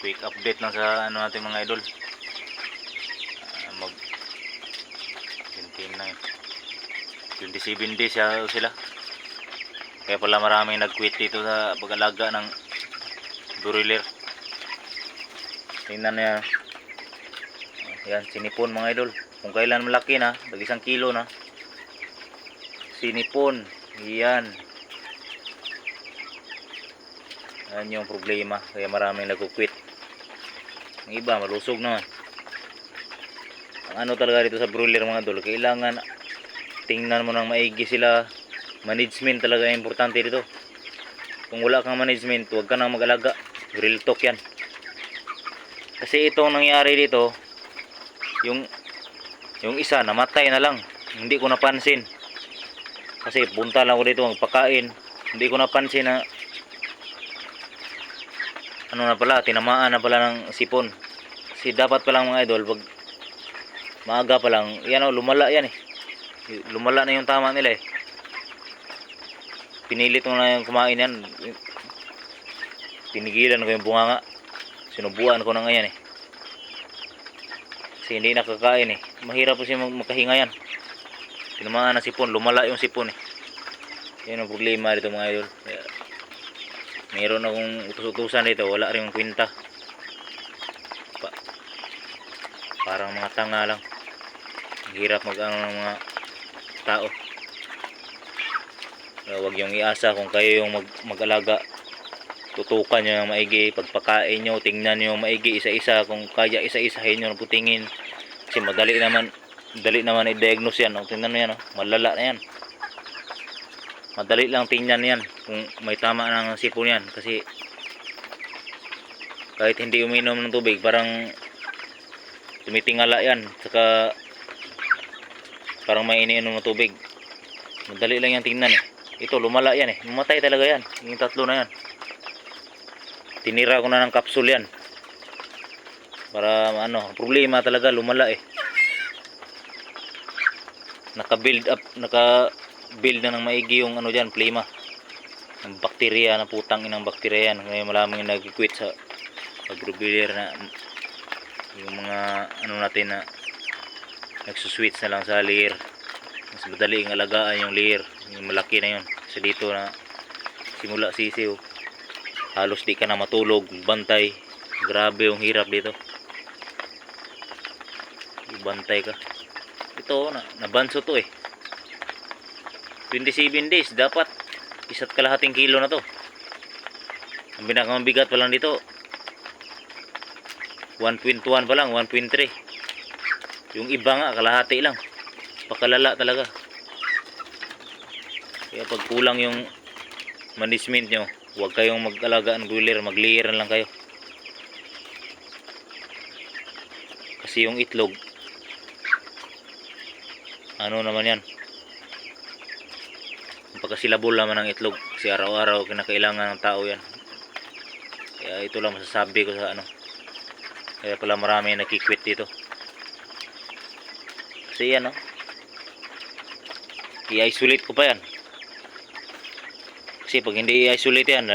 quick update lang sa ano natin mga idol. Mag 29 27 days sila, kaya pala maraming nag-quit dito sa pag-alaga ng broiler. Tingnan niya yan, sinipon mga idol, kung kailan malaki na, pag 1 kilo na sinipon yan. Yan yung problema, kaya maraming nag-quit. Ang iba malusog naman. Ang ano talaga dito sa broiler mga idol, kailangan tingnan mo nang maigi sila. Management talaga yung importante dito. Kung wala kang management, huwag ka nang mag-alaga. Real talk yan. Kasi itong nangyari dito, yung isa namatay na lang, hindi ko napansin. Kasi punta lang ako dito magpakain, hindi ko napansin na ano na pala, tinamaan na pala ng sipon. Kasi dapat pa lang mga idol, pag maaga pa lang, yan o, lumala yan eh. Lumala na yung tama nila eh. Pinilit mo na yung kumain yan. Pinigilan ko yung bunganga. Sinubuan ko na ngayon eh. Kasi hindi nakakain eh. Mahirap po siya makahinga yan. Tinamaan na sipon, lumala yung sipon eh. Yan ang problema dito mga idol. Kaya, mayroon akong utos-utusan dito, wala rin kwenta. Parang mga tanga lang. Hirap mag-ano ng mga tao. Huwag yung iasa kung kayo yung mag-alaga. Tutukan nyo yung maigi, pagpakain nyo, tingnan nyo yung maigi isa-isa. Kung kaya isa-isahin nyo, putingin. Kasi madali naman i-diagnose yan. Tingnan mo yan, malala na yan. Madali lang tingnan yan kung may tama ng sipon yan. Kasi kahit hindi uminom ng tubig, parang tumitingala yan. Saka parang may iniinom ng tubig. Madali lang yan tingnan eh. Ito lumala yan eh. Mamatay talaga yan. Yung tatlo na yan. Tinira ko na ng capsule yan. Para ano, problema talaga lumala eh. Naka-build na ng maigi yung ano diyan, plema. Ang bakterya na putang inang bakterya yan. Ngayon maraming nag-quit sa broiler na yung mga ano natin na nagsuswitch na lang sa layer. Mas madali ang alagaan yung layer, yung malaki na yun. Kasi dito na simula sisiw, halos di ka na matulog, bantay. Grabe yung hirap dito, bantay ka. Ito nabanso to eh. 27 days, dapat 1.5 kilo na to. Ang pinakamabigat pa lang dito 1.1 pa lang, 1.3. Yung iba nga kalahati lang. Pakalala talaga. Kaya pag kulang yung management nyo, huwag kayong mag-alaga ng broiler, mag-layer na lang kayo. Kasi yung itlog, ano naman yan, pagkasilabol naman ng itlog. Kasi araw-araw kinakailangan ng tao yan. Kaya ito lang masasabi ko sa ano. Kaya pala marami nakikwit dito. Kasi yan i-isolate ko pa yan. Kasi pag hindi i-isolate yan,